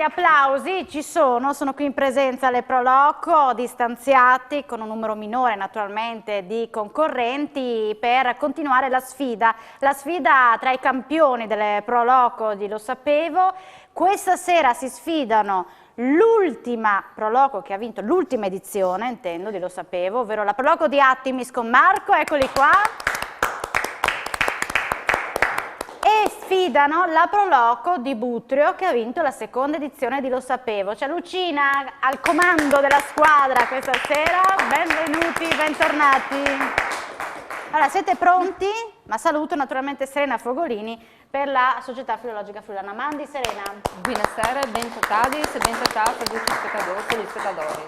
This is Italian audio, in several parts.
applausi ci sono qui in presenza le Pro Loco distanziati con un numero minore naturalmente di concorrenti per continuare la sfida tra i campioni delle Pro Loco di Lo Sapevo. Questa sera si sfidano l'ultima Pro Loco che ha vinto l'ultima edizione, intendo, di Lo Sapevo, ovvero la Pro Loco di Attimis con Marco, eccoli qua. E sfidano la Pro Loco di Butrio che ha vinto la seconda edizione di Lo Sapevo. C'è Lucina al comando della squadra questa sera, benvenuti, bentornati. Allora, siete pronti? Ma saluto naturalmente Serena Fogolini per la Società Filologica Friulana. Mandi Serena. Buonasera, bentornati e bentornati a tutti gli spettatori.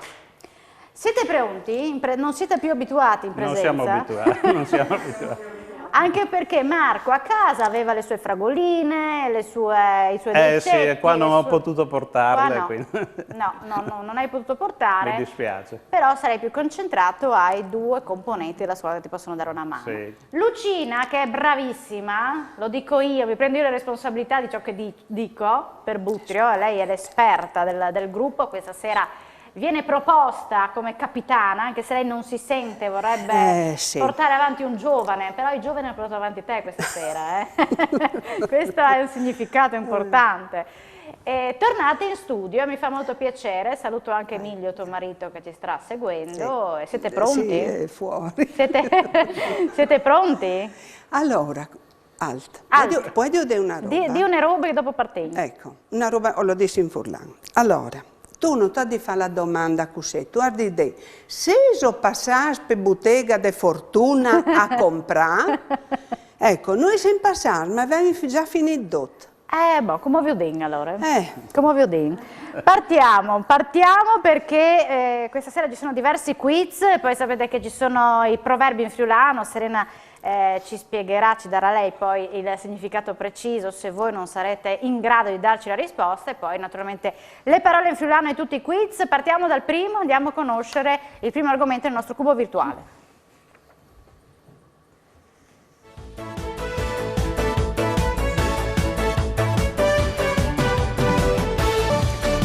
Siete pronti? Non siete più abituati in presenza? Non siamo abituati. Anche perché Marco a casa aveva le sue fragoline, i suoi dolcetti. Sì, qua non ho potuto portarle. Qua no, non hai potuto portare. Mi dispiace. Però sarei più concentrato ai due componenti della squadra che ti possono dare una mano. Sì. Lucina, che è bravissima, lo dico io, mi prendo io le responsabilità di ciò che dico per Butrio, lei è l'esperta del gruppo, questa sera viene proposta come capitana, anche se lei non si sente, vorrebbe portare avanti un giovane, però i giovani hanno portato avanti te questa sera, questo è un significato importante. Tornate in studio, mi fa molto piacere, saluto anche Emilio, tuo marito, che ci sta seguendo. Sì. Siete pronti? Sì, è fuori. Siete pronti? Allora, alto. Puoi dire una roba? Di una roba che dopo partiamo. Ecco, una roba, lo dico in furlano. Allora, tu non ti fai la domanda così, tu hai idea, se io passassi per bottega di fortuna a comprare, ecco, noi siamo passati, ma abbiamo già finito tutto. Come vi ho detto allora? Come vi ho detto? Partiamo perché questa sera ci sono diversi quiz, poi sapete che ci sono i proverbi in friulano, Serena ci spiegherà, ci darà lei poi il significato preciso se voi non sarete in grado di darci la risposta, e poi naturalmente le parole in friulano e tutti i quiz. Partiamo dal primo, andiamo a conoscere il primo argomento del nostro cubo virtuale.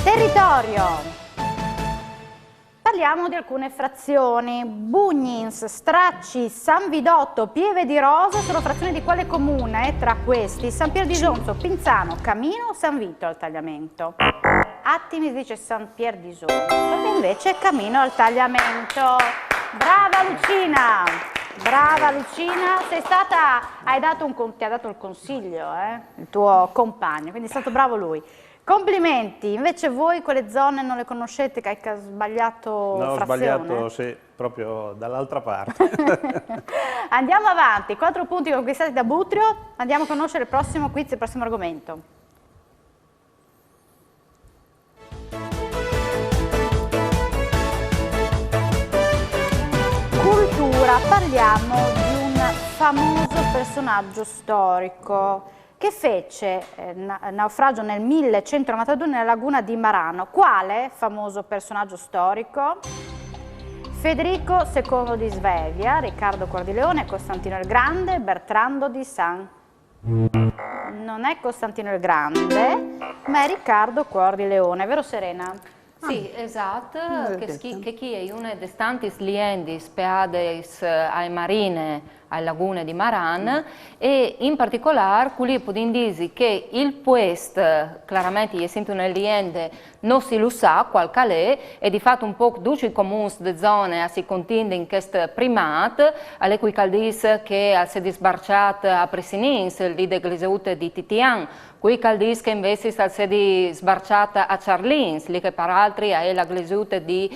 Territorio. Parliamo di alcune frazioni. Bugnins, Stracci, San Vidotto, Pieve di Rosa sono frazioni di quale comune? Tra questi San Pier di Giunzo, Pinzano, Camino o San Vito al tagliamento? Attimis dice San Pier di Giunzo e invece Camino al tagliamento. Brava Lucina! Brava Lucina, ti ha dato il consiglio, il tuo compagno, quindi è stato bravo lui. Complimenti, invece voi quelle zone non le conoscete, che hai sbagliato frazione? No, ho sbagliato, sì, proprio dall'altra parte. Andiamo avanti, 4 punti conquistati da Butrio, andiamo a conoscere il prossimo quiz, il prossimo argomento. Cultura, parliamo di un famoso personaggio storico che fece naufragio nel 1192 nella laguna di Marano. Quale famoso personaggio storico? Federico II di Svevia, Riccardo Cuor di Leone, Costantino il Grande, Bertrando di San... Non è Costantino il Grande, ma è Riccardo Cuor di Leone, vero Serena? Sì, esatto, che chi è una delle tanti liendi speades ai marine alle lagune di Maran e in particolare quelli può dire che il puest chiaramente è sempre una liende non si lo sa qual calè e di fatto un po' duci comuni de zone a si contende in questo primat alle cui caldis che si è disbarciat a Presinins lì de Gliseute di Titian qui caldis che invece si è sbarciata a Charlins lì che per altri è la Gliseute di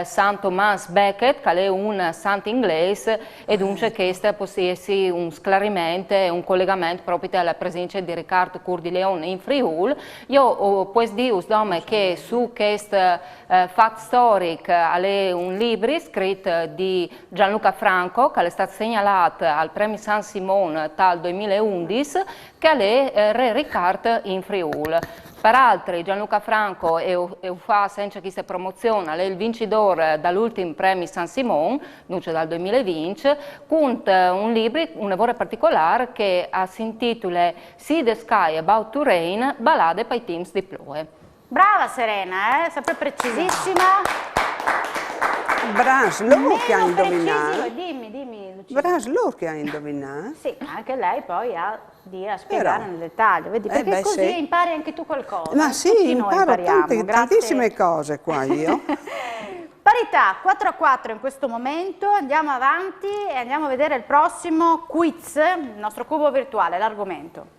San Thomas Becket che è un santo inglese e dunque questo possiede un sclarimento e un collegamento proprio alla presenza di Riccardo Cuor di Leone in Friuli. Io posso dire che su questo fatto storico è un libro scritto di Gianluca Franco che è stato segnalato al premio San Simone dal 2011 che è Re Riccardo in Friuli. Peraltro Gianluca Franco fa senza questa promozione, è il vincitore dall'ultimo premio San Simone, dunque dal 2020, con un libro, un lavoro particolare che si intitola See the Sky About to Rain, Ballade by Teams di Ploe. Brava Serena, sempre precisissima. Braslo che ha indovinato. Dimmi Lucia. Braslo che ha indovinato. Sì, anche lei poi ha a spiegare nel dettaglio, vedi? Perché così sì. impari anche tu qualcosa. Ma sì, imparo impariamo. tantissime cose qua io. Parità, 4-4 in questo momento, andiamo avanti e andiamo a vedere il prossimo quiz, il nostro cubo virtuale, l'argomento.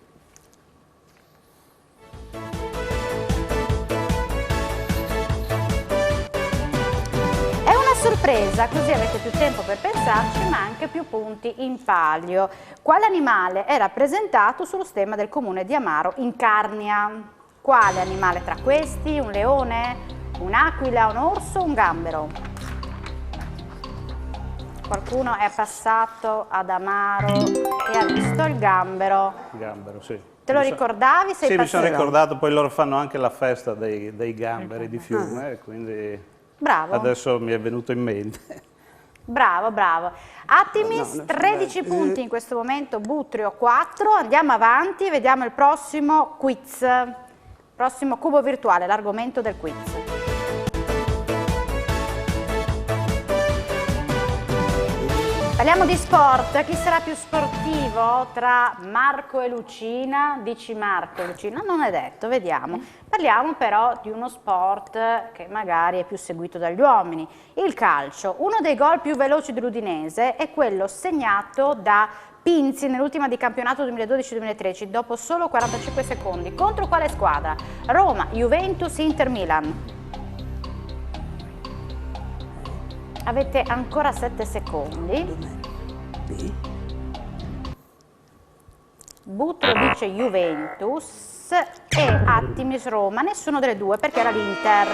È una sorpresa, così avete più tempo per pensarci, ma anche più punti in palio. Quale animale è rappresentato sullo stemma del comune di Amaro in Carnia? Quale animale tra questi? Un leone? Un'aquila, un orso, un gambero? Qualcuno è passato ad Amaro e ha visto il gambero. Il gambero, sì. Te lo ricordavi? Sei sì, mi sono passato? ricordato, poi loro fanno anche la festa dei gamberi di Fiume, quindi Bravo. adesso mi è venuto in mente. Bravo, bravo. Attimis, 13 punti in questo momento, Butrio 4. Andiamo avanti, vediamo il prossimo quiz. Prossimo cubo virtuale, l'argomento del quiz. Parliamo di sport, chi sarà più sportivo tra Marco e Lucina? Dici Marco e Lucina? Non è detto, vediamo. Parliamo però di uno sport che magari è più seguito dagli uomini, il calcio. Uno dei gol più veloci dell'Udinese è quello segnato da Pinzi nell'ultima di campionato 2012-2013 dopo solo 45 secondi. Contro quale squadra? Roma, Juventus, Inter, Milan. Avete ancora 7 secondi. Butro dice Juventus e Attimis Roma, nessuno delle due perché era l'Inter.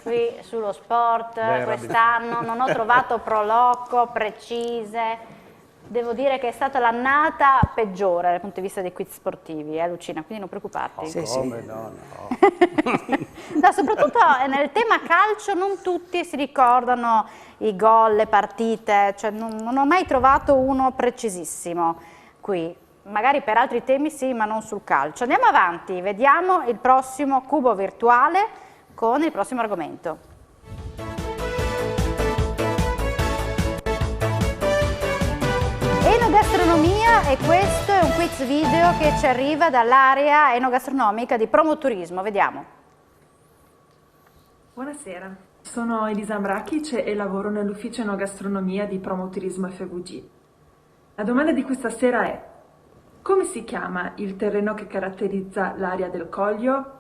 Qui sullo sport quest'anno non ho trovato proloquo precise. Devo dire che è stata l'annata peggiore dal punto di vista dei quiz sportivi, Lucina, quindi non preoccuparti. Sì, come no. No, soprattutto nel tema calcio non tutti si ricordano i gol, le partite, cioè non ho mai trovato uno precisissimo qui. Magari per altri temi sì, ma non sul calcio. Andiamo avanti, vediamo il prossimo cubo virtuale con il prossimo argomento. Enogastronomia, e questo è un quiz video che ci arriva dall'area enogastronomica di Promoturismo, vediamo. Buonasera, sono Elisa Mrakic e lavoro nell'ufficio enogastronomia di Promoturismo FVG. La domanda di questa sera è: come si chiama il terreno che caratterizza l'area del Coglio?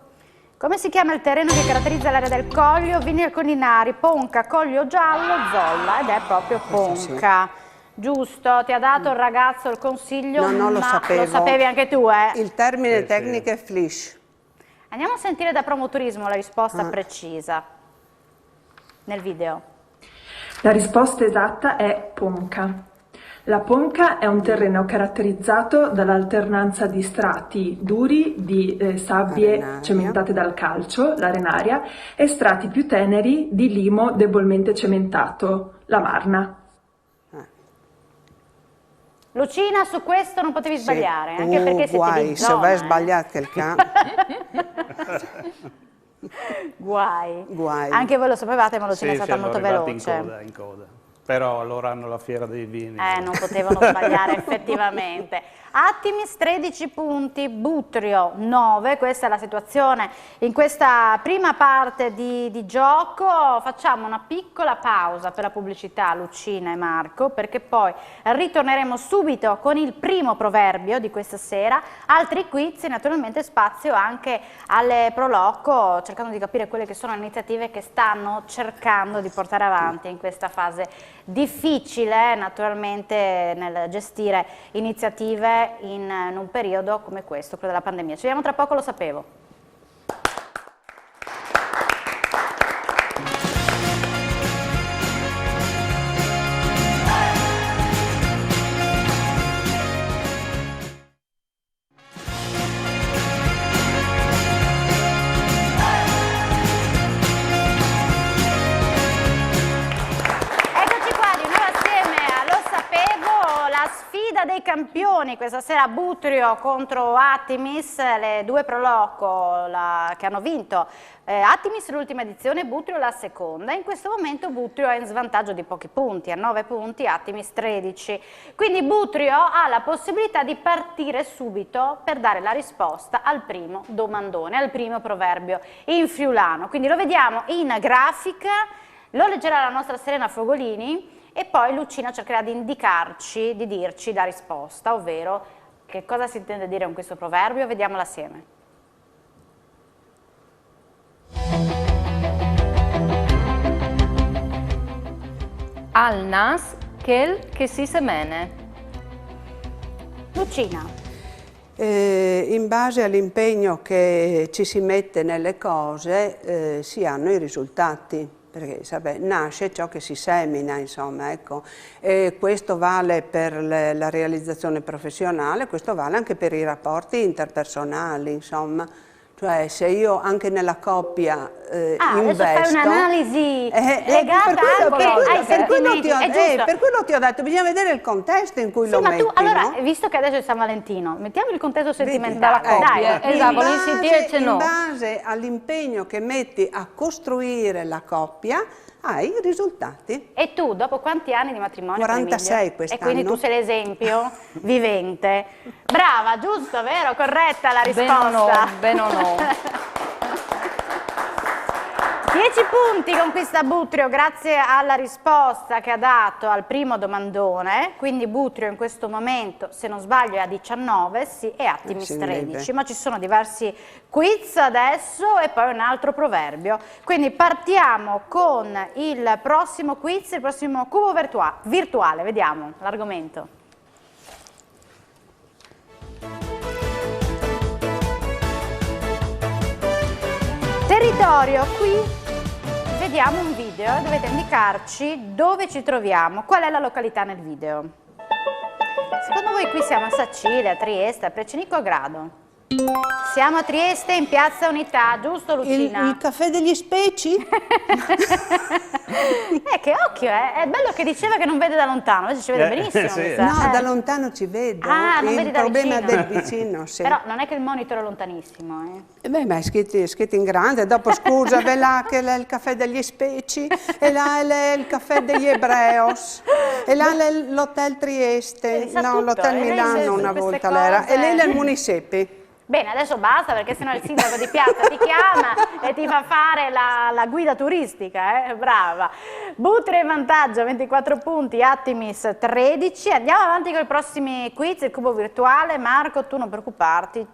Come si chiama il terreno che caratterizza l'area del Coglio? Vini al Coninari, Ponca, Coglio Giallo, Zolla, ed è proprio Ponca. Giusto, ti ha dato il ragazzo il consiglio, No, non lo sapevo. Lo sapevi anche tu, eh? Il termine tecnico è flish. Andiamo a sentire da Promoturismo la risposta precisa nel video. La risposta esatta è Ponca. La Ponca è un terreno caratterizzato dall'alternanza di strati duri di sabbie Arenaria. cementate dal calcio, l'arenaria, e strati più teneri di limo debolmente cementato, la marna. Lucina, su questo non potevi sbagliare, anche perché siete guai, di se zona. vai sbagliato il campo. Guai. Guai. Anche voi lo sapevate, ma Lucina è stata siamo molto arrivati veloce. in coda. Però loro hanno la fiera dei vini. Non potevano sbagliare effettivamente. Attimis 13 punti, Butrio 9, questa è la situazione in questa prima parte di gioco. Facciamo una piccola pausa per la pubblicità, Lucina e Marco, perché poi ritorneremo subito con il primo proverbio di questa sera, altri quiz e naturalmente spazio anche alle Proloco, cercando di capire quelle che sono le iniziative che stanno cercando di portare avanti in questa fase difficile, naturalmente, nel gestire iniziative in un periodo come questo, quello della pandemia. Ci vediamo tra poco, lo sapevo. campioni questa sera, Butrio contro Attimis, le due pro loco che hanno vinto. Attimis l'ultima edizione, Butrio la seconda. In questo momento Butrio è in svantaggio di pochi punti, a 9 punti, Attimis 13. Quindi Butrio ha la possibilità di partire subito per dare la risposta al primo domandone, al primo proverbio in friulano. Quindi lo vediamo in grafica, lo leggerà la nostra Serena Fogolini e poi Lucina cercherà di indicarci, di dirci la risposta, ovvero che cosa si intende dire con questo proverbio. Vediamolo assieme. Al nas quel che si semene. Lucina. In base all'impegno che ci si mette nelle cose si hanno i risultati, perché nasce ciò che si semina, insomma, ecco. E questo vale per la realizzazione professionale, questo vale anche per i rapporti interpersonali, insomma. Cioè, se io anche nella coppia investo... Adesso fai un'analisi legata anche ai sentimenti, è giusto. Per quello ti ho detto, bisogna vedere il contesto in cui lo metti, ma tu, allora, no? Visto che adesso è San Valentino, mettiamo il contesto sentimentale. In base all'impegno che metti a costruire la coppia, hai i risultati. E tu, dopo quanti anni di matrimonio? 46 quest'anno. E quindi tu sei l'esempio vivente. Brava, giusto, vero? Corretta la risposta. Ben o no. 10 punti conquista Butrio grazie alla risposta che ha dato al primo domandone, quindi Butrio in questo momento, se non sbaglio, è a 19, sì, e Attimis 13, ma ci sono diversi quiz adesso e poi un altro proverbio. Quindi partiamo con il prossimo quiz, il prossimo cubo virtuale, vediamo l'argomento. Territorio, qui vediamo un video e dovete indicarci dove ci troviamo, qual è la località nel video. Secondo voi qui siamo a Sacile, a Trieste, a Precinico o Grado? Siamo a Trieste in Piazza Unità, giusto Lucina? Il caffè degli Speci? Che occhio, è bello che diceva che non vede da lontano, invece ci vede benissimo. Sì. No, da lontano ci vedo. Non vedi da problema vicino. del vicino, sì. Però non è che il monitor è lontanissimo, Ma è scritto in grande, dopo scusa, ve là che è il caffè degli Speci, e là è il caffè degli Ebreos, e là è l'hotel Trieste, no, l'hotel Milano una volta l'era, e lei è il Munisepi. Bene, adesso basta perché sennò il sindaco di piazza ti chiama e ti fa fare la guida turistica, brava. Butrio in vantaggio, 24 punti, Attimis 13. Andiamo avanti con i prossimi quiz, il cubo virtuale. Marco, tu non preoccuparti,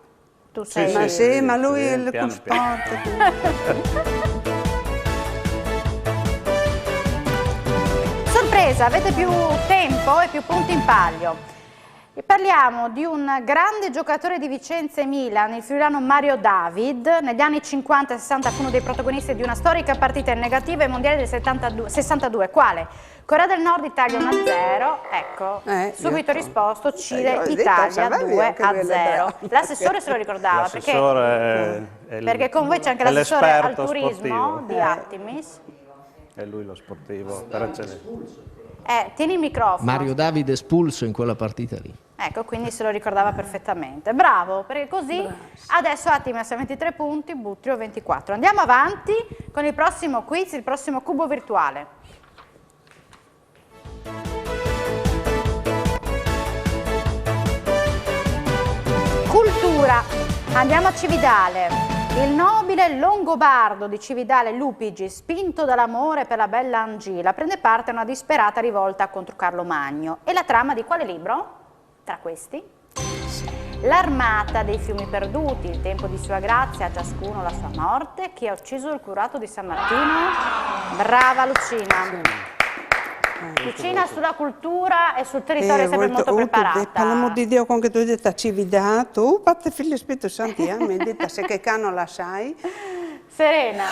tu sei... Ma lui è il cusport. Sorpresa, avete più tempo e più punti in palio. E parliamo di un grande giocatore di Vicenza e Milan, il friulano Mario David. Negli anni 50 e 60 fu uno dei protagonisti di una storica partita in negativa ai mondiali del 62. Quale? Corea del Nord, Italia 1-0. Ecco, subito risposto, Cile, Italia 2-0. L'assessore se lo ricordava, perché con voi c'è anche l'assessore al turismo di Attimis. È lui lo sportivo per eccellenza. Tieni il microfono. Mario David espulso in quella partita lì. Ecco, quindi se lo ricordava perfettamente. Bravo, perché così adesso Attimis ha 23 punti, Butrio 24. Andiamo avanti con il prossimo quiz, il prossimo cubo virtuale. Cultura. Andiamo a Cividale. Il nobile Longobardo di Cividale Lupigi, spinto dall'amore per la bella Angela, prende parte a una disperata rivolta contro Carlo Magno. E la trama di quale libro? Tra questi? L'Armata dei fiumi perduti, il tempo di sua grazia, a ciascuno la sua morte, chi ha ucciso il curato di San Martino? Brava Lucina. Lucina sulla cultura e sul territorio è sempre molto preparata. Parliamo di Dio con che tu hai detto a Cividà, tu, parte figlio Spirito Santo, mi hai detto se che cano la sai. Serena,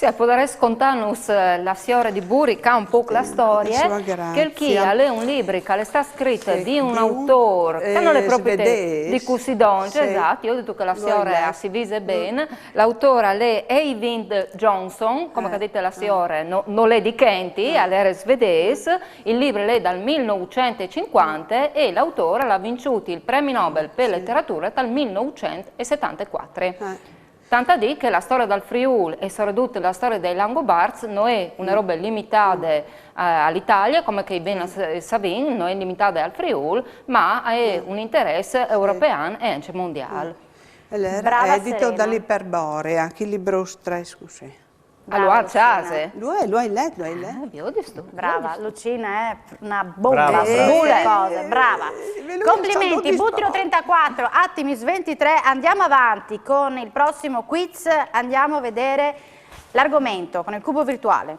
Sì, potrei scontarnos la storia di Buri, che ha un po' la storia, che chi ha un libro che sta scritto di un autore, che non è proprio di Cusidonge, esatto, io ho detto che la storia si vise bene, l'autore è Eivind Johnson, come dite la storia non è di Kenti, è svedese, il libro è dal 1950 e l'autore l'ha vinto il premio Nobel per letteratura dal 1974. Tanto di che la storia del Friuli e soprattutto la storia dei Langobards non è una roba limitata all'Italia, come che ben sapete, non è limitata al Friuli, ma è un interesse europeo e anche mondiale. Allora, edito dall'Iperborea, chi libro stress così. Allora, Ciase. Lo hai letto? Brava, Lucina è una bomba Brava, su queste cose, brava. Complimenti, Buttero 34, Attimis 23, andiamo avanti con il prossimo quiz, andiamo a vedere l'argomento con il cubo virtuale.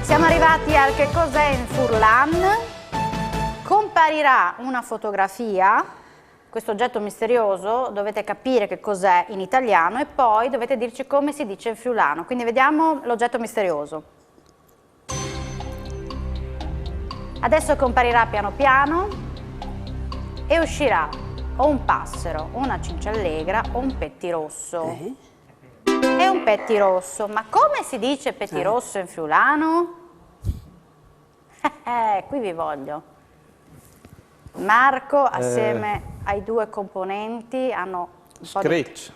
Siamo arrivati al che cos'è il Furlan, comparirà una fotografia. Questo oggetto misterioso dovete capire che cos'è in italiano e poi dovete dirci come si dice in friulano. Quindi vediamo l'oggetto misterioso. Adesso comparirà piano piano e uscirà o un passero, o una cinciallegra o un pettirosso. È un pettirosso, ma come si dice pettirosso in friulano? Qui vi voglio. Marco assieme ai due componenti hanno un po' Scritch.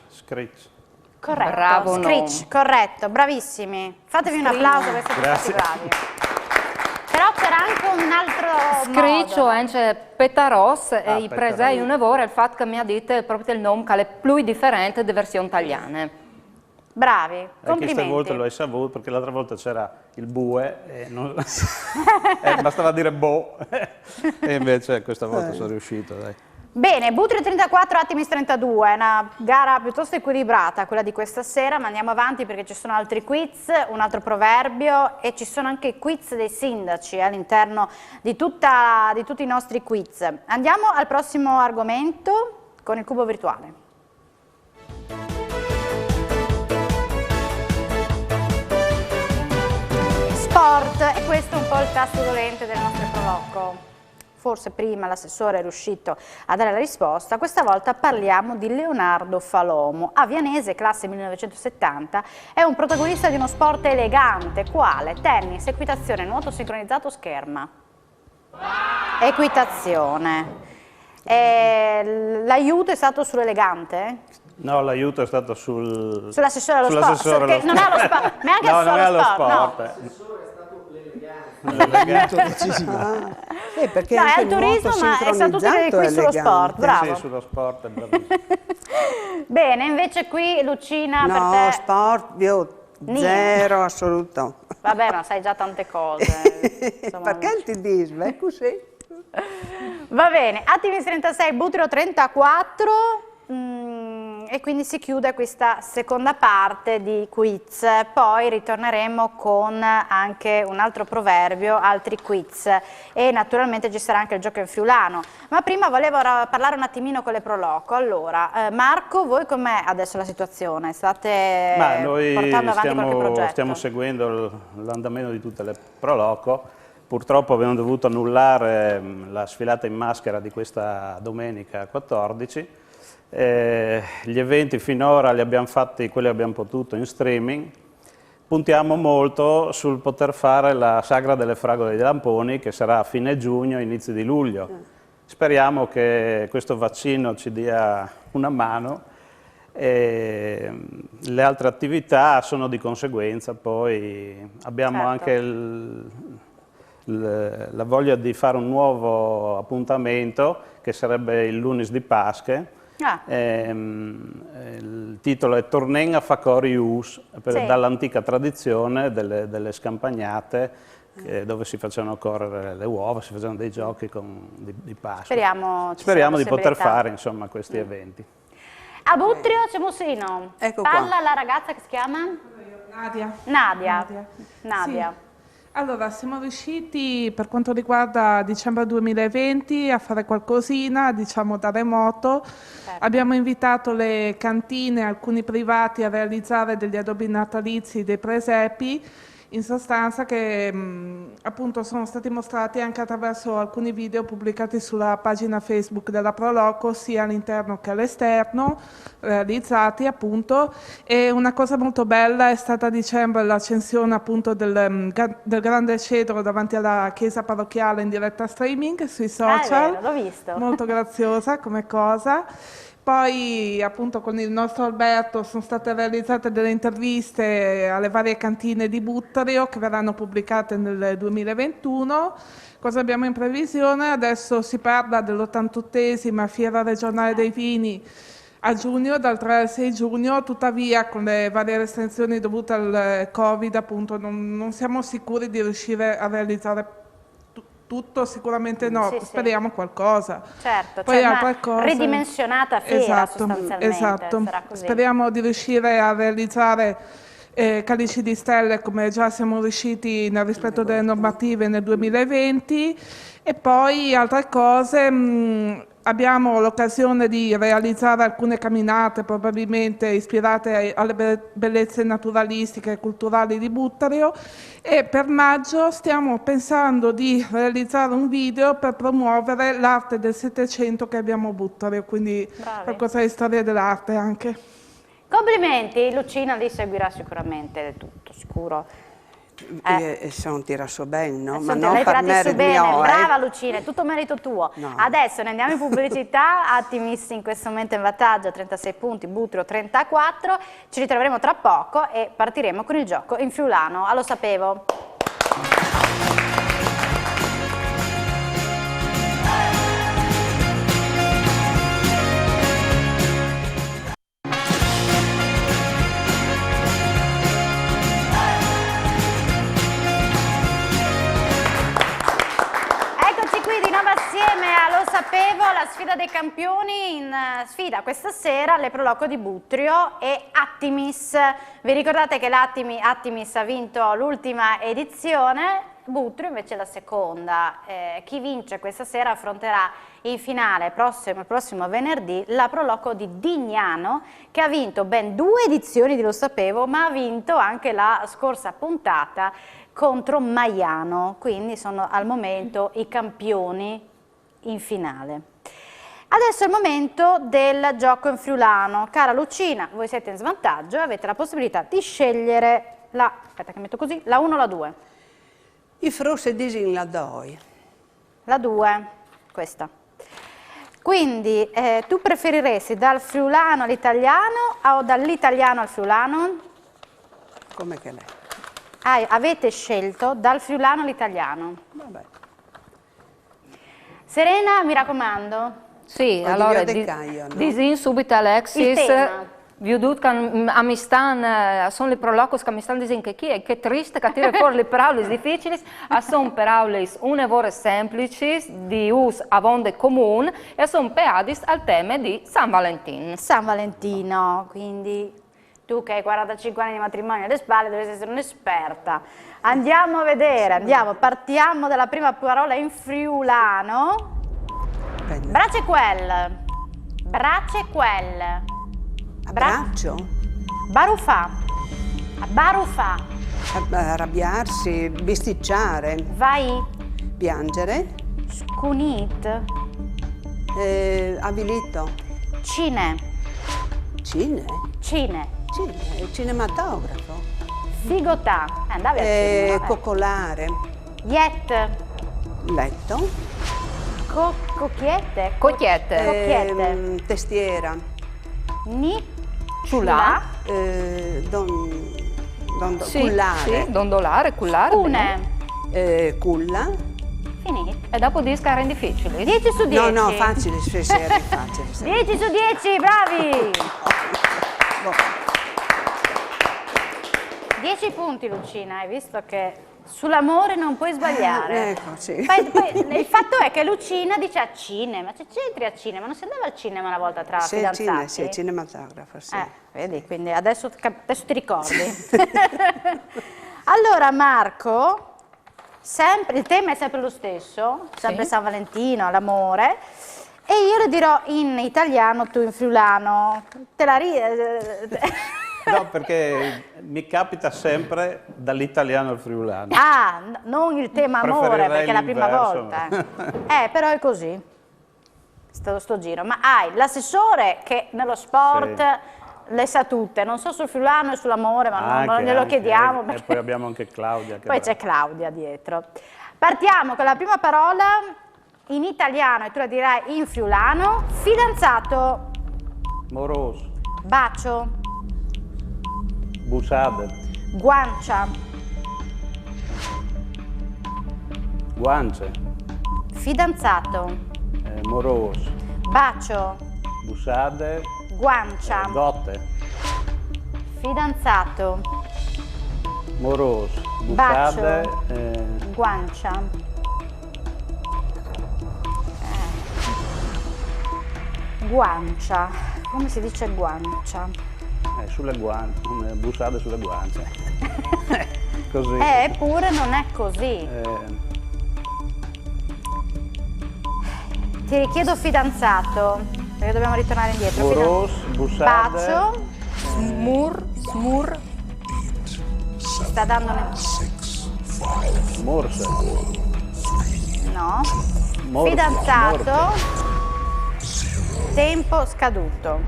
Corretto, Bravo Scritch, corretto, bravissimi. Fatevi un applauso perché siete stati bravi. Però c'era anche un altro Scritto modo. anche Petaros e i Petaros. presei un lavoro il fatto che mi ha detto proprio il nome che è più differente delle versioni italiane. Bravi, Questa complimenti. volta lo hai saputo perché l'altra volta c'era il bue e bastava dire boh e invece questa volta sono riuscito. Dai. Bene, Buttero 34, Attimis 32, è una gara piuttosto equilibrata quella di questa sera, ma andiamo avanti perché ci sono altri quiz, un altro proverbio e ci sono anche i quiz dei sindaci all'interno di tutti i nostri quiz. Andiamo al prossimo argomento con il cubo virtuale. Sport, e questo è un po' il tasto dolente del nostro prolocco. Forse prima l'assessore è riuscito a dare la risposta, questa volta parliamo di Leonardo Falomo, avianese, classe 1970, è un protagonista di uno sport elegante, quale? Tennis, equitazione, nuoto sincronizzato, scherma. Equitazione. L'aiuto è stato sull'elegante? No, l'aiuto è stato Sull'assessore allo sport, sull'assessore che non è allo sport, ma anche no, non è allo sport, no. Perché No, è anche al turismo, ma è stato tutti qui sullo sport, bravo. Sì, sullo sport è bravissimo. Bene, invece qui Lucina per No, te... sport, io zero assoluto. Vabbè, ma sai già tante cose. Insomma, Perché ti dici? È così. Va bene, Attimis 36, Buttero 34 e quindi si chiude questa seconda parte di quiz. Poi ritorneremo con anche un altro proverbio, altri quiz e naturalmente ci sarà anche il gioco in friulano. Ma prima volevo parlare un attimino con le Proloco. Allora, Marco, voi com'è adesso la situazione? State portando avanti qualche progetto? Stiamo seguendo l'andamento di tutte le Proloco. Purtroppo abbiamo dovuto annullare la sfilata in maschera di questa domenica 14. Gli eventi finora li abbiamo fatti, quelli abbiamo potuto, in streaming. Puntiamo molto sul poter fare la sagra delle fragole dei lamponi, che sarà a fine giugno, inizio di luglio. Speriamo che questo vaccino ci dia una mano. Le altre attività sono di conseguenza, poi abbiamo anche la voglia di fare un nuovo appuntamento che sarebbe il lunes di Pasche. Il titolo è Tornen a Facori Us, dall'antica tradizione delle scampagnate dove si facevano correre le uova, si facevano dei giochi di Pasqua. Speriamo di poter fare insomma questi eventi. A Buttrio c'è Musino. Ecco Parla qua. la ragazza che si chiama? Nadia. Nadia. Sì. Allora, siamo riusciti per quanto riguarda dicembre 2020 a fare qualcosina, diciamo da remoto. Certo. Abbiamo invitato le cantine, alcuni privati a realizzare degli addobbi natalizi, dei presepi, in sostanza che appunto sono stati mostrati anche attraverso alcuni video pubblicati sulla pagina Facebook della Proloco, sia all'interno che all'esterno, realizzati appunto. E una cosa molto bella è stata a dicembre l'accensione appunto del grande cedro davanti alla chiesa parrocchiale in diretta streaming sui social. È vero, l'ho visto. Molto graziosa come cosa. Poi appunto con il nostro Alberto sono state realizzate delle interviste alle varie cantine di Buttario che verranno pubblicate nel 2021. Cosa abbiamo in previsione? Adesso si parla dell'88esima Fiera regionale dei vini a giugno, dal 3 al 6 giugno, tuttavia con le varie restrizioni dovute al Covid appunto non siamo sicuri di riuscire a realizzare tutto, sicuramente no, Sì, speriamo qualcosa. Certo, Poi c'è una altre cose. ridimensionata fiera sostanzialmente, Esatto. sarà così. Speriamo di riuscire a realizzare calici di stelle come già siamo riusciti nel rispetto delle normative nel 2020 e poi altre cose. Abbiamo l'occasione di realizzare alcune camminate probabilmente ispirate alle bellezze naturalistiche e culturali di Buttario e per maggio stiamo pensando di realizzare un video per promuovere l'arte del Settecento che abbiamo a Buttario, quindi Bravi. qualcosa di storia dell'arte anche. Complimenti, Lucina li seguirà sicuramente tutto, sicuro. Sono tirato bene, no? Ma Lei non per tirati su merito bene, mio, brava Lucina, è tutto merito tuo. No. Adesso ne andiamo in pubblicità, Attimis in questo momento in vantaggio, 36 punti, Buttario 34, ci ritroveremo tra poco e partiremo con il gioco in friulano. Ah, lo sapevo. La sfida dei campioni in sfida questa sera alle Proloco di Buttario e Attimis. Vi ricordate che l'Attimis ha vinto l'ultima edizione, Buttario invece la seconda. Chi vince questa sera affronterà in finale il prossimo venerdì la Proloco di Dignano, che ha vinto ben 2 edizioni di Lo Sapevo, ma ha vinto anche la scorsa puntata contro Maiano, quindi sono al momento i campioni in finale. Adesso è il momento del gioco in friulano. Cara Lucina, voi siete in svantaggio e avete la possibilità di scegliere aspetta che metto così, la 1 o la 2? I forse disin la doi. La 2, questa. Quindi tu preferiresti dal friulano all'italiano o dall'italiano al friulano? Come che lei? Avete scelto dal friulano all'italiano. Vabbè. Serena, mi raccomando. Sì, Oddio allora, de Caio, no? disin subito Alexis, Il tema. viudut can amistan, sono le prolocos che amistan disin che chi è, che triste che tira fuori le parole difficili, sono parole un'evore semplici, di us avonde comune, e sono peadis al tema di San Valentino. San Valentino, quindi tu che hai 45 anni di matrimonio alle spalle dovresti essere un'esperta. Andiamo a vedere, partiamo dalla prima parola in friulano. Bracequel. Bracequel. Abbraccio? Barufà. Barufà. Arrabbiarsi, bisticciare, Vai. piangere, Scunit. abilito, Cine. cine, Cine. cinematografo, Figotà. Andavi al cinema, vabbè. coccolare, Yet. letto, Cocchiette. Cocchiette. Cocchiette. testiera, Ni. Ciulà. Sì, cullare, sì, dondolare, cullare. Une. culla. Finito. E dopo dischi erano difficili. 10 su 10. No, facile, facile. 10 su 10, bravi! 10 punti Lucina, hai visto che sull'amore non puoi sbagliare. Ecco, sì. Poi, il fatto è che Lucina dice a cinema, cioè c'entri a cinema, non si andava al cinema una volta tra fidanzati? Sì, cinematografo, sì. Vedi, quindi adesso ti ricordi. Allora Marco, il tema è sempre lo stesso, sempre San Valentino, l'amore, e io le dirò in italiano, tu in friulano. Te la No, perché mi capita sempre dall'italiano al friulano. Ah, non il tema amore, Preferirei perché è la prima l'inverso. volta. Però è così, sto giro. Ma hai l'assessore che nello sport le sa tutte, non so sul friulano e sull'amore, ma non glielo chiediamo. E poi abbiamo anche Claudia. Poi c'è Claudia dietro. Partiamo con la prima parola in italiano e tu la dirai in friulano. Fidanzato. Moroso. Bacio. Busade. Guancia. Guance. Fidanzato. Moroso. Bacio. Busade. Guancia. Gotte. Fidanzato. Moroso. Bacio. Busade. Guancia. Guancia. Come si dice guancia? Sulle guance. Busade sulle guance. Così. Eppure non è così. Ti richiedo fidanzato, perché dobbiamo ritornare indietro. Moros, busade. Bacio. Smur. Sta dando Morse. no. Morse. Fidanzato. Tempo scaduto.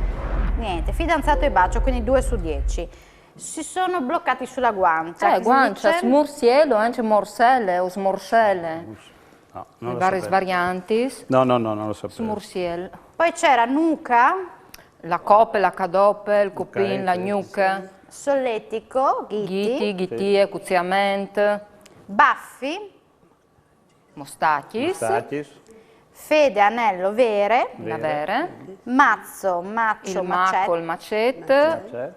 Niente, fidanzato e bacio, quindi 2 su 10. Si sono bloccati sulla guancia. Che si guancia, dice? smursielo, anche morselle o smorselle. No, non lo Varie sapevo. varianti. No, non lo sapevo. Smursiel. Poi c'era nuca, La coppe, la cadoppe, il copin, la sì. gnuca, solletico, ghiti, ghitie, cuziament, baffi, mostachis, Stachis. fede, anello, vere, la vere, mazzo, maccio, il macco, il macet, C'è.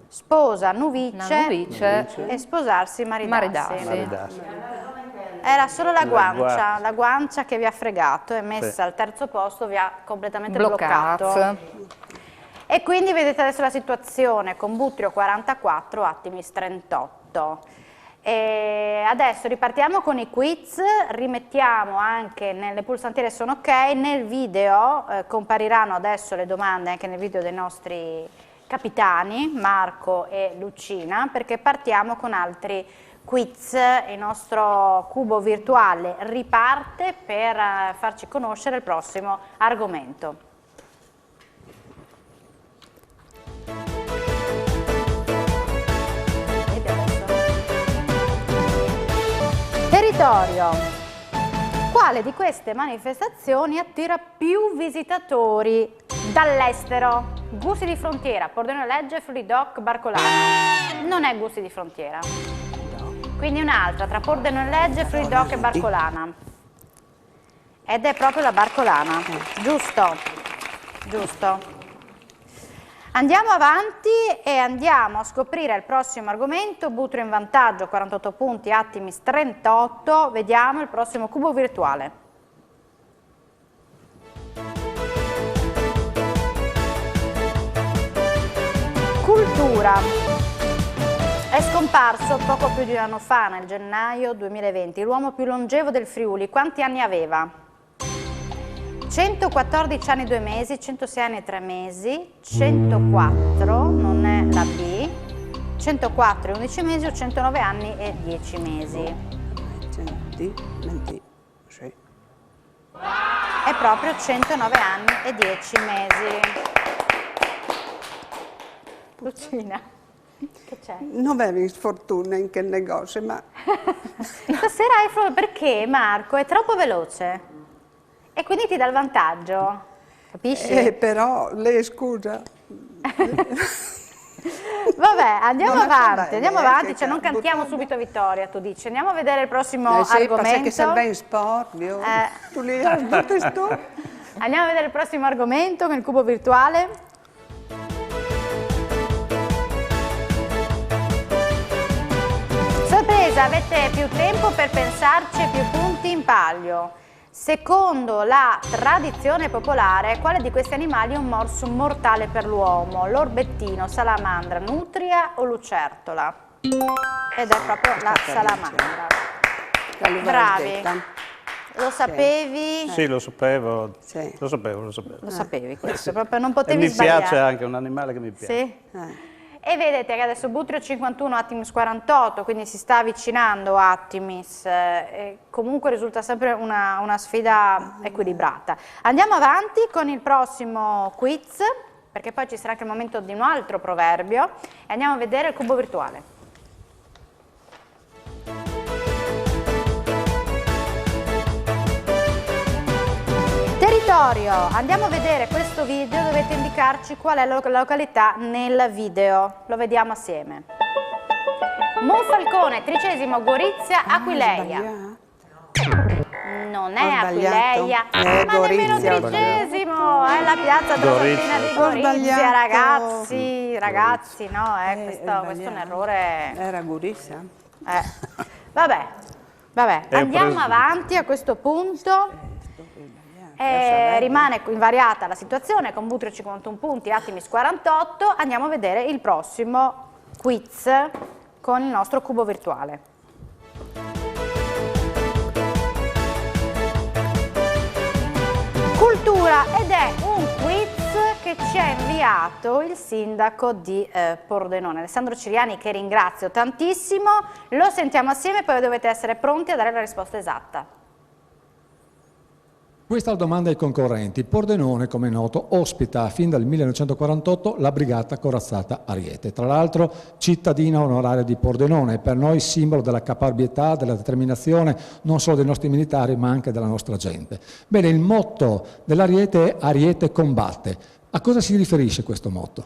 sposa, nuvice, una nuvice, e sposarsi, maridarsi. maridarsi. Era solo la guancia, guancia. la guancia che vi ha fregato e messa al terzo posto vi ha completamente Bloccato. bloccato. E quindi vedete adesso la situazione con Butrio 44, Attimis 38. E adesso ripartiamo con i quiz, rimettiamo anche nelle pulsantiere sono ok, nel video compariranno adesso le domande anche nel video dei nostri capitani Marco e Lucina, perché partiamo con altri quiz. Il nostro cubo virtuale riparte per farci conoscere il prossimo argomento. Territorio. Quale di queste manifestazioni attira più visitatori dall'estero? Gusti di Frontiera, Pordenone Legge, Friulidoc, Barcolana. Non è Gusti di Frontiera. Quindi un'altra tra Pordenone Legge, Friulidoc e Barcolana. Ed è proprio la Barcolana. Giusto. Giusto. Andiamo avanti e andiamo a scoprire il prossimo argomento. Butrio in vantaggio, 48 punti, Attimis 38. Vediamo il prossimo cubo virtuale. Cultura. È scomparso poco più di un anno fa, nel gennaio 2020, l'uomo più longevo del Friuli. Quanti anni aveva? 114 anni e 2 mesi, 106 anni e 3 mesi, 104, non è la B, 104 e 11 mesi o 109 anni e 10 mesi. 120, sì. È proprio 109 anni e 10 mesi. Lucina, che c'è? Non avevi sfortuna in quel negozio, ma Stasera hai perché Marco è troppo veloce e quindi ti dà il vantaggio, capisci? però lei scusa. Vabbè, andiamo Non è avanti, bene, che cioè non cantiamo butto- subito vittoria, tu dici. Andiamo a vedere il prossimo Sì, perché sei argomento. ben sport, io. Tu li hai tutti stu. Andiamo a vedere il prossimo argomento con il cubo virtuale. Sorpresa, avete più tempo per pensarci e più punti in palio. Secondo la tradizione popolare, quale di questi animali è un morso mortale per l'uomo? L'orbettino, salamandra, nutria o lucertola? Ed è proprio la salamandra. Bravi. Lo sapevi? Sì, lo sapevo. Sì. Lo sapevo. Lo sapevi questo, proprio non E potevi mi sbagliare. piace anche, un animale che mi piace. Sì? E vedete che adesso Butrio 51, Attimis 48, quindi si sta avvicinando Attimis, e comunque risulta sempre una sfida equilibrata. Andiamo avanti con il prossimo quiz, perché poi ci sarà anche il momento di un altro proverbio, e andiamo a vedere il cubo virtuale. Territorio, andiamo a vedere questo video, dovete indicarci qual è la località nel video, lo vediamo assieme. Monfalcone, Tricesimo, Gorizia, Aquileia. Non è Aquileia, ma nemmeno Tricesimo, è la piazza della Sortina di Gorizia, ragazzi, no, questo è un errore. Era Gorizia? Vabbè, andiamo avanti a questo punto. Rimane invariata la situazione con Butrio 51 punti, Attimis 48. Andiamo a vedere il prossimo quiz con il nostro cubo virtuale. Cultura, ed è un quiz che ci ha inviato il sindaco di Pordenone, Alessandro Ciriani, che ringrazio tantissimo. Lo sentiamo assieme, poi dovete essere pronti a dare la risposta esatta. Questa è la domanda ai concorrenti. Pordenone, come è noto, ospita fin dal 1948 la Brigata Corazzata Ariete. Tra l'altro cittadina onoraria di Pordenone, per noi simbolo della caparbietà, della determinazione non solo dei nostri militari ma anche della nostra gente. Bene, il motto dell'Ariete è Ariete combatte. A cosa si riferisce questo motto?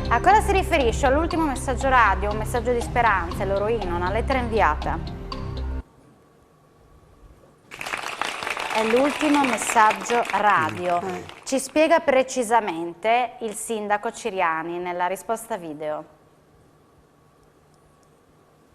A cosa si riferisce? All'ultimo messaggio radio, un messaggio di speranza, l'eroina, una lettera inviata. È l'ultimo messaggio radio. Ci spiega precisamente il sindaco Ciriani nella risposta video.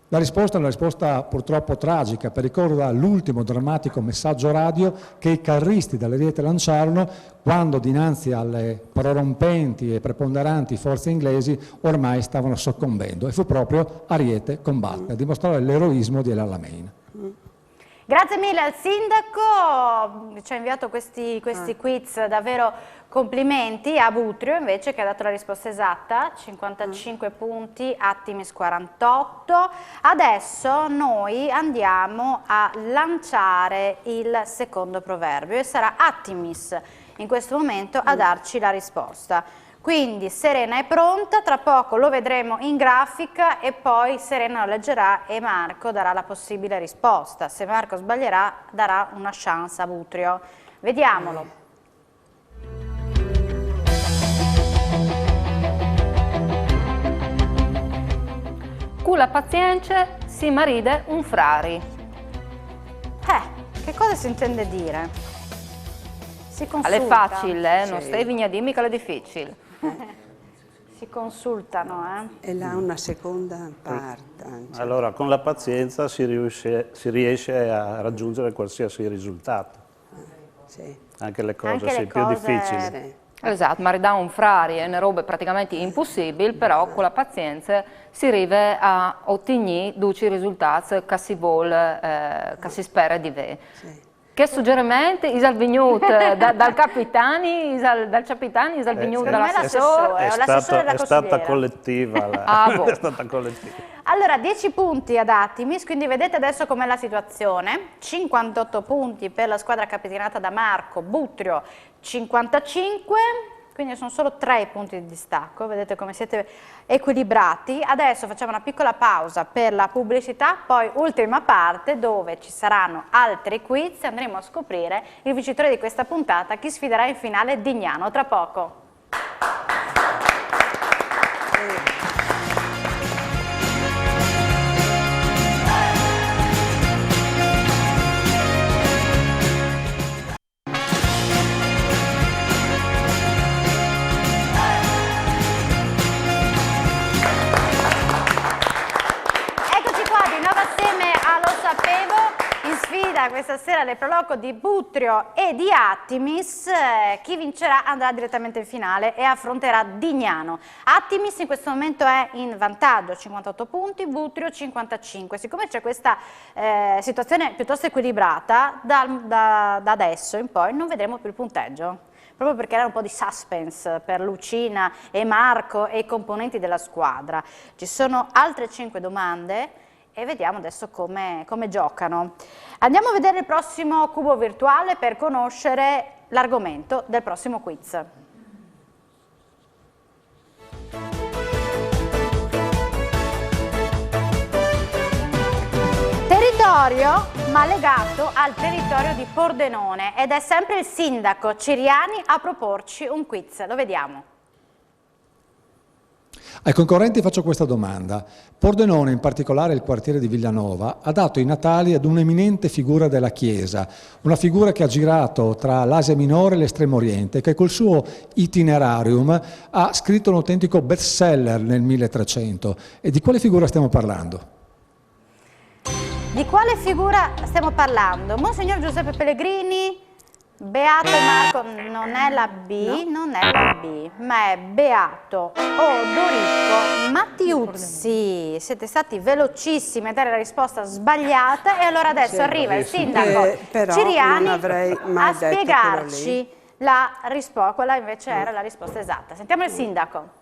La risposta è una risposta purtroppo tragica, per ricorda l'ultimo drammatico messaggio radio che i carristi dell'Ariete lanciarono quando dinanzi alle prorompenti e preponderanti forze inglesi ormai stavano soccombendo, e fu proprio Ariete combatte, a dimostrare l'eroismo di El Alamein. Grazie mille al sindaco, ci ha inviato questi quiz, davvero complimenti. A Butrio invece, che ha dato la risposta esatta, 55 punti, Attimis 48. Adesso noi andiamo a lanciare il secondo proverbio e sarà Attimis in questo momento a darci la risposta. Quindi Serena è pronta, tra poco lo vedremo in grafica e poi Serena lo leggerà e Marco darà la possibile risposta. Se Marco sbaglierà darà una chance a Butrio. Vediamolo. Con la pazienza si maride un frari. Che cosa si intende dire? Si consulta. È facile, non stai vigna dimmi che è difficile. Si consultano, E là una seconda parte. Allora, con la pazienza si riesce a raggiungere qualsiasi risultato. Sì. Anche le cose Anche le più cose- difficili. Sì. Esatto, maridare un frari è una roba praticamente impossibile, però con la pazienza si arriva a ottenere i risultati che si vuole, che si spera di avere. Sì. Che suggerimento è venuto dal capitani, dal capitano, è venuto dall'assessore? È stata collettiva. È stata collettiva. Allora, 10 punti ad Attimis, quindi vedete adesso com'è la situazione. 58 punti per la squadra capitanata da Marco, Butrio 55, quindi sono solo 3 punti di distacco, vedete come siete equilibrati. Adesso facciamo una piccola pausa per la pubblicità, poi ultima parte dove ci saranno altri quiz e andremo a scoprire il vincitore di questa puntata, chi sfiderà in finale Dignano, tra poco. sorpresa questa sera nel proloco di Butrio e di Attimis. Chi vincerà andrà direttamente in finale e affronterà Dignano. Attimis in questo momento è in vantaggio, 58 punti, Butrio 55. Siccome c'è questa situazione piuttosto equilibrata, da adesso in poi non vedremo più il punteggio, proprio perché era un po' di suspense per Lucina e Marco e i componenti della squadra. Ci sono altre 5 domande e vediamo adesso come giocano. Andiamo a vedere il prossimo cubo virtuale per conoscere l'argomento del prossimo quiz. Territorio ma legato al territorio di Pordenone, ed è sempre il sindaco Ciriani a proporci un quiz. Lo vediamo. Ai concorrenti faccio questa domanda. Pordenone, in particolare il quartiere di Villanova, ha dato i natali ad un'eminente figura della Chiesa, una figura che ha girato tra l'Asia Minore e l'Estremo Oriente, che col suo itinerarium ha scritto un autentico bestseller nel 1300. E di quale figura stiamo parlando? Di quale figura stiamo parlando? Monsignor Giuseppe Pellegrini, Beato Marco, non è la B, non è la B, ma è Beato Odorico Mattiuzzi. Siete stati velocissimi a dare la risposta sbagliata e allora adesso arriva il sindaco Ciriani a spiegarci la risposta. Quella invece era la risposta esatta. Sentiamo il sindaco.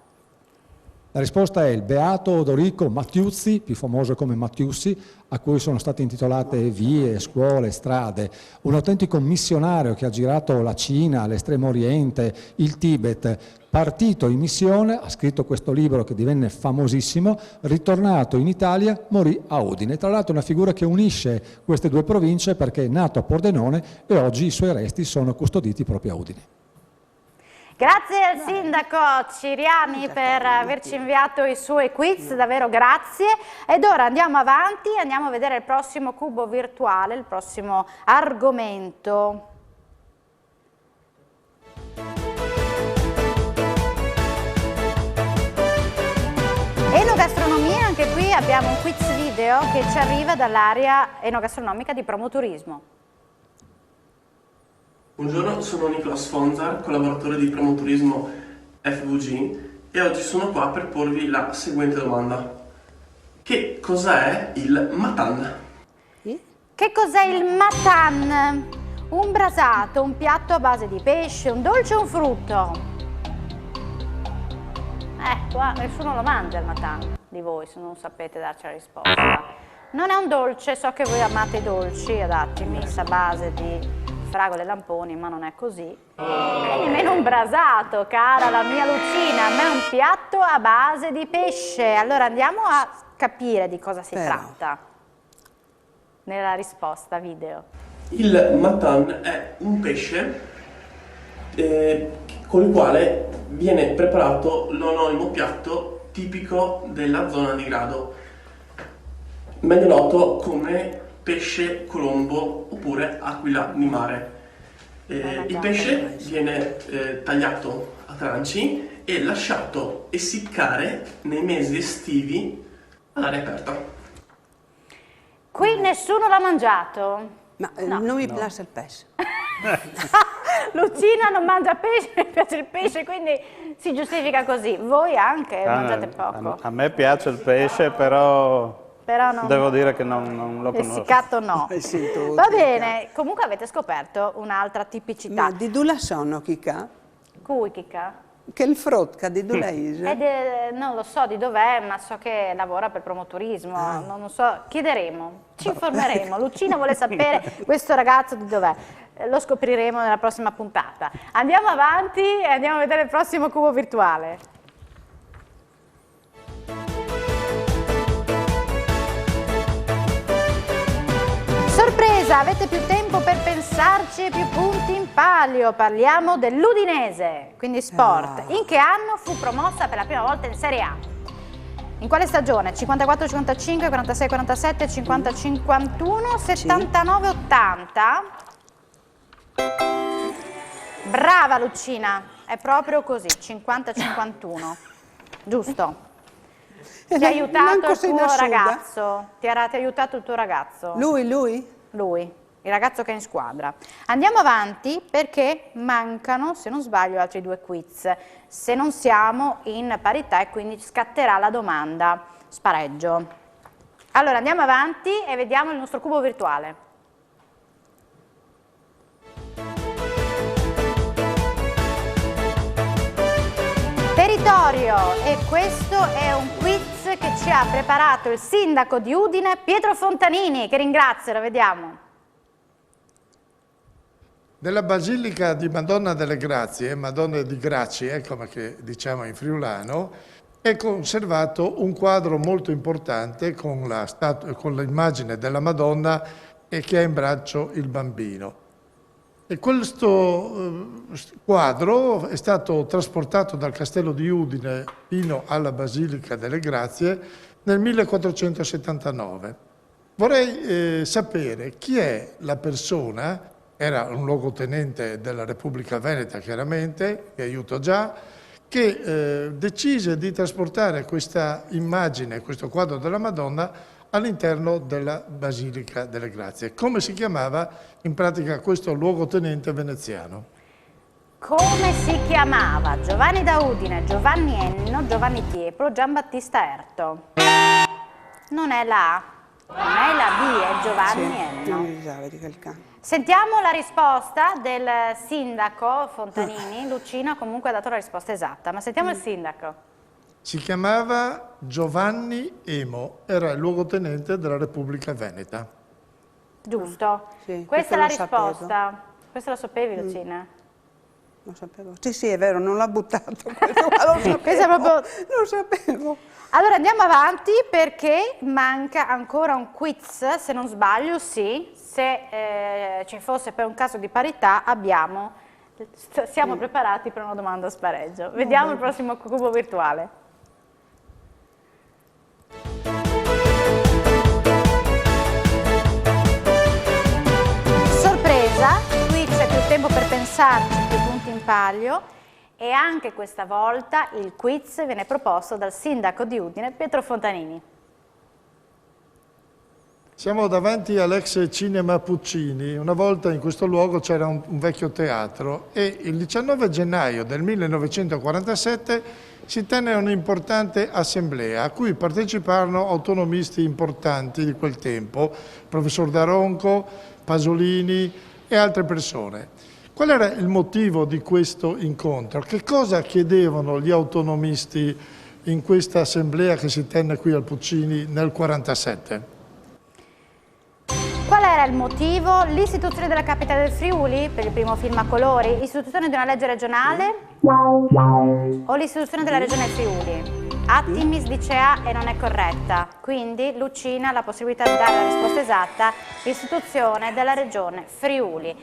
La risposta è il Beato Odorico Mattiuzzi, più famoso come Mattiussi, a cui sono state intitolate vie, scuole, strade. Un autentico missionario che ha girato la Cina, l'Estremo Oriente, il Tibet. Partito in missione, ha scritto questo libro che divenne famosissimo, ritornato in Italia, morì a Udine. Tra l'altro una figura che unisce queste due province perché è nato a Pordenone e oggi i suoi resti sono custoditi proprio a Udine. Grazie al sindaco Ciriani per averci inviato i suoi quiz, davvero grazie. Ed ora andiamo avanti, andiamo a vedere il prossimo cubo virtuale, il prossimo argomento. Enogastronomia, anche qui abbiamo un quiz video che ci arriva dall'area enogastronomica di Promoturismo. Buongiorno, sono Nicolas Fonzar, collaboratore di Promoturismo FVG e oggi sono qua per porvi la seguente domanda. Che cos'è il matan? Che cos'è il matan? Un brasato, un piatto a base di pesce, un dolce o un frutto? Qua nessuno lo mangia il matan di voi, se non sapete darci la risposta. Non è un dolce, so che voi amate i dolci ad Attimis a base di fragole e lamponi, ma non è così. E nemmeno un brasato, cara la mia Lucina, ma è un piatto a base di pesce. Allora andiamo a capire di cosa si tratta nella risposta video. Il matan è un pesce con il quale viene preparato l'omonimo piatto tipico della zona di Grado, meglio noto come pesce colombo oppure aquila di mare. Il pesce viene tagliato a tranci e lasciato essiccare nei mesi estivi all'aria aperta. Qui nessuno l'ha mangiato? Ma non mi piace il pesce. Lucina non mangia pesce, mi piace il pesce, quindi si giustifica così. Voi anche mangiate poco. A me piace il pesce, però non, devo dire che non lo conosco. Essiccato no. Va bene, comunque avete scoperto un'altra tipicità. Ma di dove sono, Chica? Cui, Chica? Che il Frotka di Dulaise? Non lo so di dov'è, ma so che lavora per Promoturismo, non so, chiederemo, ci informeremo. Lucina vuole sapere questo ragazzo di dov'è, lo scopriremo nella prossima puntata. Andiamo avanti e andiamo a vedere il prossimo cubo virtuale. Sorpresa, avete più tempo per pensarci e più punti in palio. Parliamo dell'Udinese, quindi sport. In che anno fu promossa per la prima volta in Serie A? In quale stagione? 54-55, 46-47, 50-51, 79-80? Brava Lucina, è proprio così, 50-51, giusto? Ti ha aiutato il tuo ragazzo? Ti ha aiutato il tuo ragazzo? Lui? Lui. il ragazzo che è in squadra. Andiamo avanti perché mancano, se non sbaglio, altri 2 quiz. Se non siamo in parità e quindi scatterà la domanda spareggio. Allora andiamo avanti e vediamo il nostro cubo virtuale. Territorio, e questo è un quiz che ci ha preparato il sindaco di Udine Pietro Fontanini, che ringrazio, lo vediamo. Nella Basilica di Madonna delle Grazie, Madonna di Grazie, come che diciamo in friulano, è conservato un quadro molto importante con l'immagine della Madonna e che ha in braccio il bambino. E questo quadro è stato trasportato dal castello di Udine fino alla Basilica delle Grazie nel 1479. Vorrei sapere chi è la persona, era un luogotenente della Repubblica Veneta chiaramente, vi aiuto già, che decise di trasportare questa immagine, questo quadro della Madonna, all'interno della Basilica delle Grazie. Come si chiamava in pratica questo luogotenente veneziano? Come si chiamava? Giovanni da Udine, Giovanni Ennio, Giovanni Tiepolo, Giambattista Erto. Non è la A, non è la B, è Giovanni Ennio. Sentiamo la risposta del sindaco Fontanini. Lucina comunque ha dato la risposta esatta, ma sentiamo il sindaco. Si chiamava Giovanni Emo, era il luogotenente della Repubblica Veneta. Giusto? Sì, questa è la risposta. sapevo. Questa la sapevi, Lucina? Lo sapevo. Sì, è vero, non l'ha buttato. Questo è proprio... Lo sapevo. Allora andiamo avanti perché manca ancora un quiz, se non sbaglio, sì. Se ci fosse per un caso di parità siamo preparati per una domanda a spareggio. Vediamo il prossimo cubo virtuale. Sorpresa, qui c'è più tempo per pensarci, più punti in palio, e anche questa volta il quiz viene proposto dal sindaco di Udine Pietro Fontanini. Siamo davanti all'ex cinema Puccini. Una volta in questo luogo c'era un vecchio teatro e il 19 gennaio del 1947 si tenne un'importante assemblea a cui parteciparono autonomisti importanti di quel tempo, professor Daronco, Pasolini e altre persone. Qual era il motivo di questo incontro? Che cosa chiedevano gli autonomisti in questa assemblea che si tenne qui al Puccini nel 1947? Qual era il motivo? L'istituzione della capitale del Friuli per il primo film a colori, l'istituzione di una legge regionale o l'istituzione della regione Friuli? Attimis dice A e non è corretta, quindi Lucina ha la possibilità di dare la risposta esatta, l'istituzione della regione Friuli.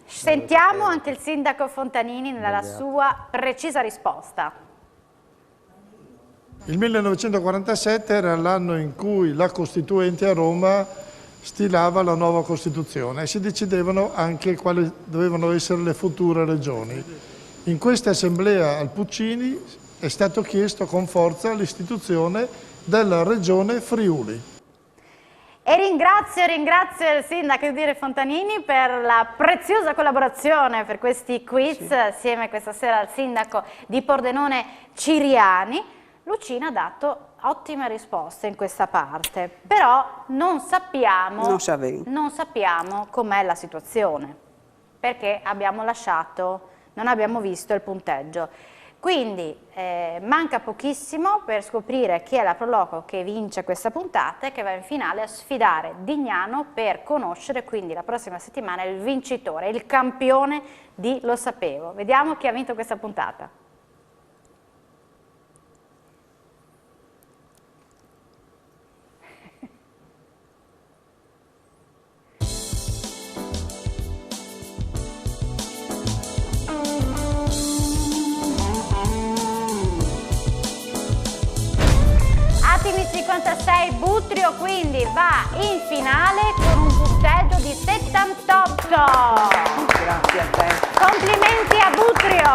Sentiamo anche il sindaco Fontanini nella sua precisa risposta. Il 1947 era l'anno in cui la Costituente a Roma stilava la nuova Costituzione e si decidevano anche quali dovevano essere le future regioni. In questa assemblea al Puccini è stato chiesto con forza l'istituzione della regione Friuli. E ringrazio il sindaco di Fontanini per la preziosa collaborazione per questi quiz, assieme questa sera al sindaco di Pordenone Ciriani. Lucina ha dato ottime risposte in questa parte, però non sappiamo com'è la situazione, perché non abbiamo visto il punteggio. Quindi manca pochissimo per scoprire chi è la Proloco che vince questa puntata e che va in finale a sfidare Dignano per conoscere quindi la prossima settimana il vincitore, il campione di Lo Sapevo. Vediamo chi ha vinto questa puntata. Attimis 56 Butrio quindi va in finale con un punteggio di 78. Grazie a te. Complimenti a Butrio.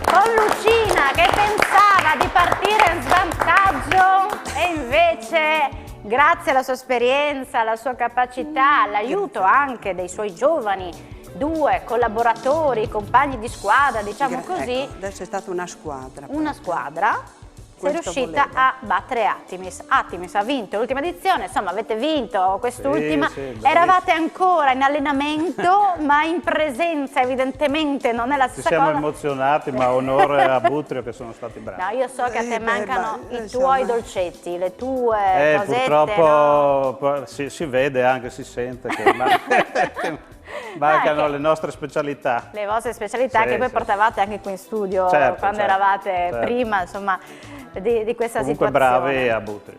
Con Lucina che pensava di partire in svantaggio e invece grazie alla sua esperienza, alla sua capacità, all'aiuto anche dei suoi giovani, 2 collaboratori, compagni di squadra, diciamo così. Ecco, adesso è stata una squadra. Una squadra. Sei riuscita a battere Artemis. Artemis ha vinto l'ultima edizione, insomma avete vinto quest'ultima. Eravate ancora in allenamento, ma in presenza evidentemente non è la stessa cosa. Ci siamo emozionati, ma onore a Butrio che sono stati bravi. No, io so che a te mancano i tuoi dolcetti, le tue cosette. Purtroppo no? si vede anche, si sente che mancano le nostre specialità. Le vostre specialità che poi portavate anche qui in studio quando eravate prima, insomma, di questa comunque situazione. Bravi a Butrio.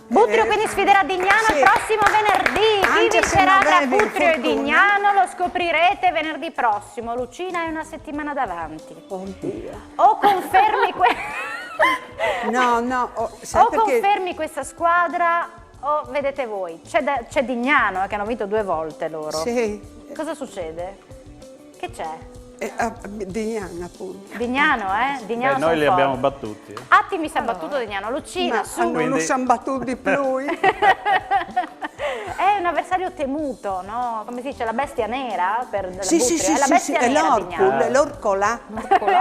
Butrio quindi sfiderà Dignano il prossimo venerdì. Chi vincerà tra Butrio e Dignano lo scoprirete venerdì prossimo. Lucina, hai una settimana davanti. Oddio. O confermi confermi questa squadra o vedete voi. C'è Dignano che hanno vinto 2 volte loro. Sì. Cosa succede? Che c'è? Dignano, appunto. Dignano, Dignano noi li abbiamo battuti. Attimi si è battuto Dignano. Lucina, su. Non lo siamo battuti più. È un avversario temuto, no? Come si dice, la bestia nera per Sì, è la bestia nera, è l'orcola.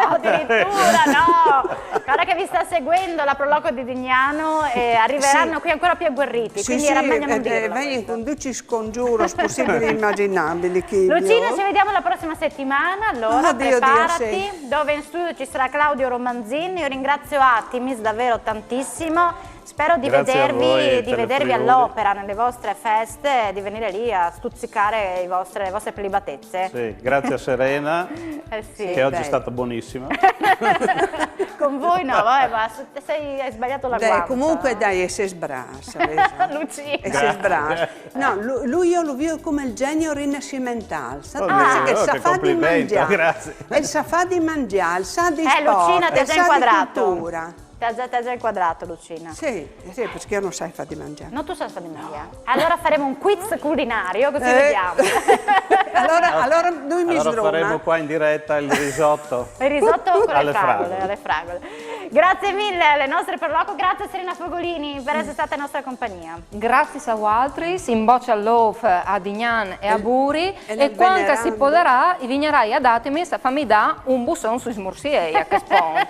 Addirittura, no! Guarda che vi sta seguendo la proloco di Dignano e arriveranno qui ancora più agguerriti, quindi era meglio non dirlo. Vai con tutti i scongiuri possibili e immaginabili. Lucina, ci vediamo la prossima settimana, allora preparati, Dio, dove in studio ci sarà Claudio Romanzini. Io ringrazio Artemis davvero tantissimo. Spero di vedervi all'opera nelle vostre feste e di venire lì a stuzzicare le vostre prelibatezze. Sì, grazie a Serena, che oggi è stata buonissima. Con voi no, vabbè, ma hai sbagliato la guardia. Comunque dai, si sbrassa. Lucina. Si sbrassa. No, lui io lo vedo come il genio rinascimentale. Che sa fa di mangiare. Grazie. E sa fa di mangiare, sa di sport, Lucina ti ha già inquadrato. Cultura. Ti ha già inquadrato, Lucina. Sì, perché io non sai fare di mangiare. No, tu sai fare di mangiare. Allora faremo un quiz culinario, così vediamo. allora noi mi Allora faremo qua in diretta il risotto. Il risotto con alle fragole. Grazie mille alle nostre proloco, grazie Serena Fogolini per essere stata in nostra compagnia. Grazie a Waltris, in bocca all'off a Dignan e a Buri e quando si poderà, i vignerai ad Artemis fammi da un busson sui smursiei a Caspon.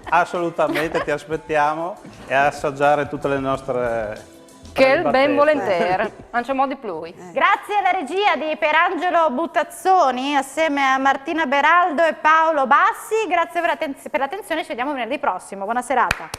Assolutamente, ti aspettiamo e a assaggiare tutte le nostre... Che il ben volentieri, non c'è modo di più. Grazie alla regia di Perangelo Buttazzoni assieme a Martina Beraldo e Paolo Bassi, grazie per l'attenzione, ci vediamo venerdì prossimo, buona serata.